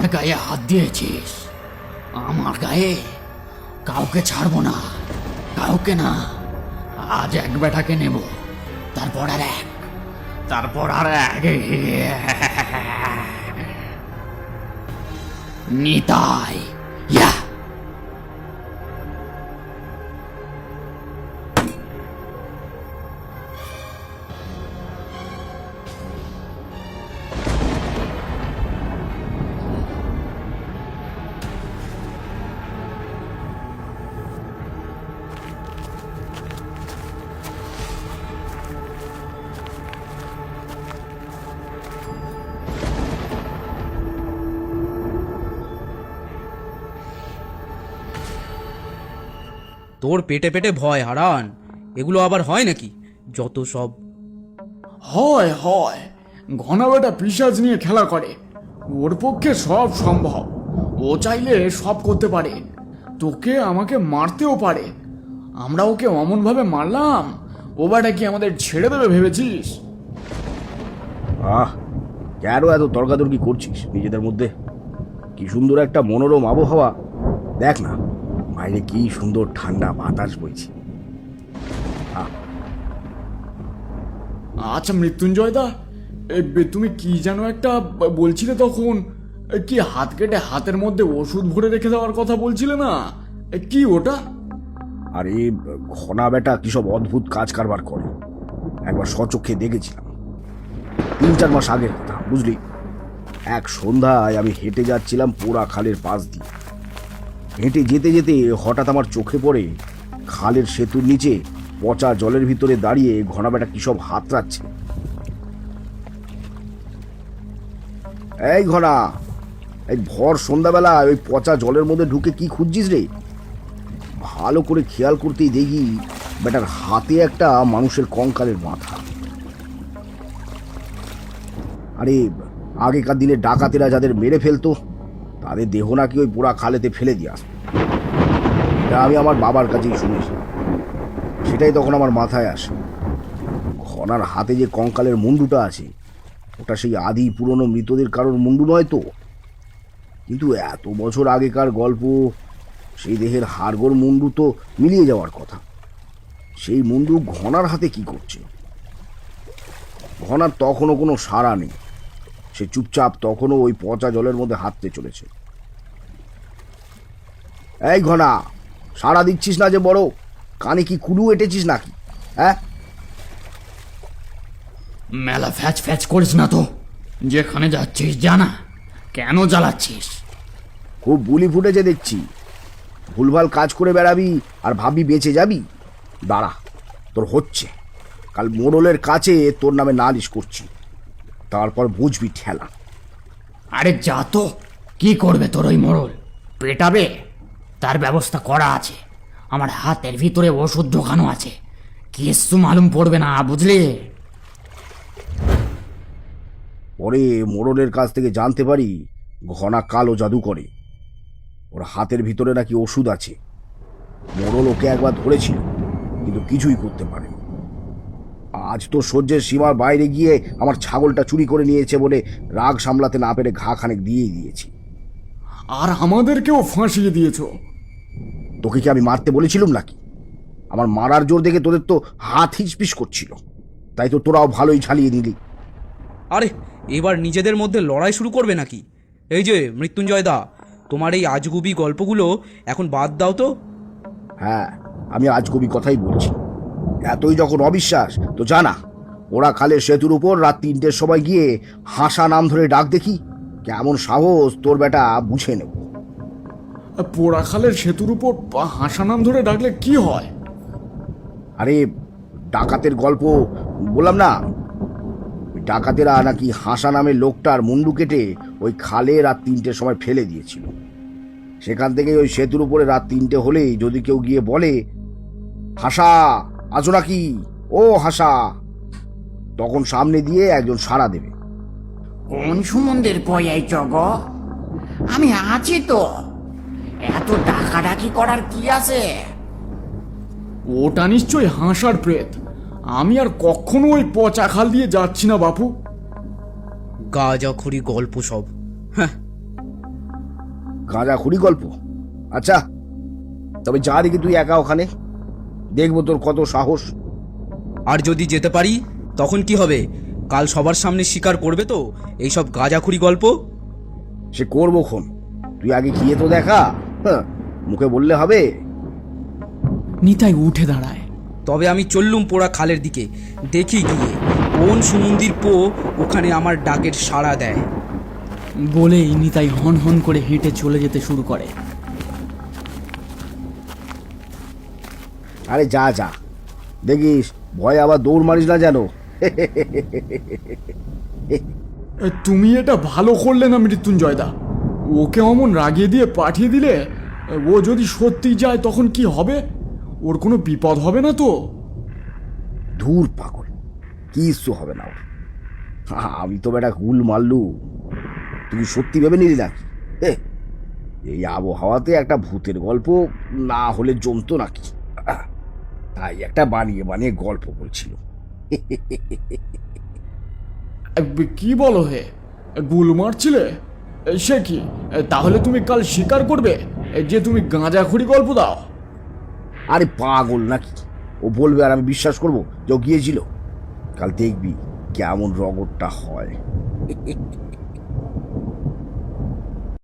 আমার গায়ে হাত দিয়েছিস, আমার গায়ে কাউকে ছাড়বো না, কাউকে না। আজ এক বেটাকে নেব, তারপর আর এক, তারপর আর এক। নিতাই, ইয়া। তোর পেটে পেটে ভয় হারান, এগুলো আবার হয় নাকি? যত সব। হয় হয়, ঘনা বেটা পিশাচ নিয়ে খেলা করে, ওর পক্ষে সব সম্ভব। ও চাইলে সব করতে পারে, তোকে আমাকে মারতেও পারে। আমরা ওকে অমন ভাবে মারলাম, ও বেটা কি আমাদের ছেড়ে দেবে ভেবেছিস? কেন এত তর্কাতর্কি করছিস নিজেদের মধ্যে? কি সুন্দর একটা মনোরম আবহাওয়া, দেখ না বাইরে কি সুন্দর ঠান্ডা বাতাস বইছে। আচ্ছা মৃত্যুঞ্জয় দা, তুমি কি যেন একটা বলছিলে তখন? কি হাত কেটে হাতের মধ্যে ওষুধ ভরে রেখে দেওয়ার কথা বলছিলে না? কি ওটা? আরে ঘনা বেটা কি সব অদ্ভুত কাজ কারবার করে, একবার স্বচক্ষে দেখেছিলাম 3-4 মাস আগের কথা, বুঝলি। এক সন্ধ্যায় আমি হেঁটে যাচ্ছিলাম পোড়া খালের পাশ দিয়ে। হেঁটে যেতে যেতে হঠাৎ আমার চোখে পড়ে খালের সেতুর নিচে পচা জলের ভিতরে দাঁড়িয়ে ঘনা বেটা কি সব হাতড়াচ্ছে। এই ঘনা, এই ভর সন্ধ্যাবেলা ওই পচা জলের মধ্যে ঢুকে কি খুঁজছিস রে? ভালো করে খেয়াল করতেই দেখি বেটার হাতে একটা মানুষের কঙ্কালের মাথা। আরে আগেকার দিনে ডাকাতেরা যাদের মেরে ফেলতো তাদের দেহ নাকি ওই পোড়া খালেতে ফেলে দিয়ে আসতো। এটা আমি আমার বাবার কাছেই শুনেছি। সেটাই তখন আমার মাথায় আসে। ঘনার হাতে যে কঙ্কালের মুন্ডুটা আছে, ওটা সেই আদি পুরনো মৃতদের কারোর মুন্ডু নয় তো। কিন্তু এত বছর আগেকার গল্প, সেই দেহের হাড়গোড় মুন্ডু তো মিলিয়ে যাওয়ার কথা। সেই মুন্ডু ঘনার হাতে কি করছে? ঘনার তখনও কোনো সাড়া নেই, সে চুপচাপ তখনও ওই পচা জলের মধ্যে হাঁটতে চলেছে। এই ঘনা, সাড়া দিচ্ছিস না যে বড়? কানে কি কুলু এঁটেছিস নাকি? হ্যাঁ, মেলা ফ্যাচ ফ্যাচ করিস না তো, যেখানে যাচ্ছিস জানা, কেন জ্বালাচ্ছিস? খুব বুলি ফুটেছে দেখছি। ভুলভাল কাজ করে বেড়াবি আর ভাবি বেঁচে যাবি। দাঁড়া, তোর হচ্ছে। কাল মোড়লের কাছে তোর নামে নালিশ করছি, তারপর বুঝবি ঠেলা। আরে যা তো, কি করবে তোর ওই মোড়ল? পেটাবে? তার ব্যবস্থা করা আছে, আমার হাতের ভিতরে ওষুধ ঢোকানো আছে, কিছু মালুম পড়বে না, বুঝলি? পরে মোড়লের কাছ থেকে জানতে পারি ঘনা কালো জাদু করে, ওর হাতের ভিতরে নাকি ওষুধ আছে। মোড়ল ওকে একবার ধরেছিল, কিন্তু কিছুই করতে পারেনি। আজ তো সহ্যের সীমার বাইরে গিয়ে আমার ছাগলটা চুরি করে নিয়েছে বলে রাগ সামলাতে না পেরে ঘা খানেক দিয়েই দিয়েছি। আর আমাদেরকেও ফাঁসিয়ে দিয়েছো। তোকে কি আমি মারতে বলেছিলাম নাকি? আমার মারার জোর দেখে তোদের তো হাত হিচপিস করছিল, তাই তো তোরাও ভালোই ঝালিয়ে দিলি। আরে এবার নিজেদের মধ্যে লড়াই শুরু করবে নাকি? এই যে মৃত্যুঞ্জয় দা, তোমার এই আজগুবি গল্পগুলো এখন বাদ দাও তো। হ্যাঁ, আমি আজগবি কথাই বলছি। এতই যখন অবিশ্বাস তো জানা, ওরা খালের সেতুর উপর রাত 3টের সময় গিয়ে হাসা নাম ধরে ডাক দেখি। কেমন সাহস তোর বেটা, বুঝে নেব। পোড়াখালের সেতুর উপর হাসা নাম ধরে ডাকলে কি হয়? আরে ডাকাতের গল্প বললাম না, ওই ডাকাতেরা নাকি হাসা নামের লোকটার মুন্ডু কেটে ওই খালে রাত 3টের সময় ফেলে দিয়েছিল। সেখান থেকে ওই সেতুর উপরে রাত 3টে হলেই যদি কেউ গিয়ে বলে, হাসা আছো নাকি, ও হাসা, তখন সামনে দিয়ে একজন সাড়া দেবে। কোন সুমন্দের পয়াই জগ? আমি আছি তো, এত ডাকাডাকি করার কি আছে? ওটা নিশ্চয়ই হাসার প্রেত। আমি আর কখনো ওই পচা খাল দিয়ে যাচ্ছি না বাপু। গাঁজাখড়ি গল্প সব। হ্যাঁ, গাঁজাখুরি গল্প? আচ্ছা, তবে যা দেখি তুই একা ওখানে, দেখবো তোর কত সাহস। আর যদি যেতে পারি তখন কি হবে? কাল সবার সামনে স্বীকার করবে তো এইসব গাঁজাখুরি গল্প? সে করবো খন, তুই আগে গিয়ে তো দেখা। হ্যাঁ, মুখে বললে হবে? নিতাই উঠে দাঁড়ায়। তবে আমি চললুম পোড়া খালের দিকে, দেখি গিয়ে কোন সুমন্দির পো ওখানে আমার ডাকের সাড়া দেয়। বলেই নিতাই হন হন করে হেঁটে চলে যেতে শুরু করে। আরে যা যা, দেখিস ভয় আবার দৌড় মারিস না যেন। তুমি এটা ভালো করলে না মৃত্যুঞ্জয়দা। ওকে অমন রাগিয়ে দিয়ে পাঠিয়ে দিলে, ও যদি সত্যি যায় তখন কি হবে? ওর কোনো বিপদ হবে না তো? ধুর পাগল, কিচ্ছু হবে না ওর। আমি তো বেটা গুল মারলু, তুই সত্যি ভেবে নিলি নাকি? এই আবহাওয়াতে একটা ভূতের গল্প না হলে জমতো নাকি? তাই একটা বানিয়ে বানিয়ে গল্প বলছিল। কি বলো হে? গুল মারছিলে? সে কি, তাহলে তুমি কাল স্বীকার করবে যে তুমি গাঁজাখুরি গল্প দাও? আরে পাগল নাকি? ও বলবে আর আমি বিশ্বাস করবো যে ও গিয়েছিল? কাল দেখবি কেমন রগরটা হয়।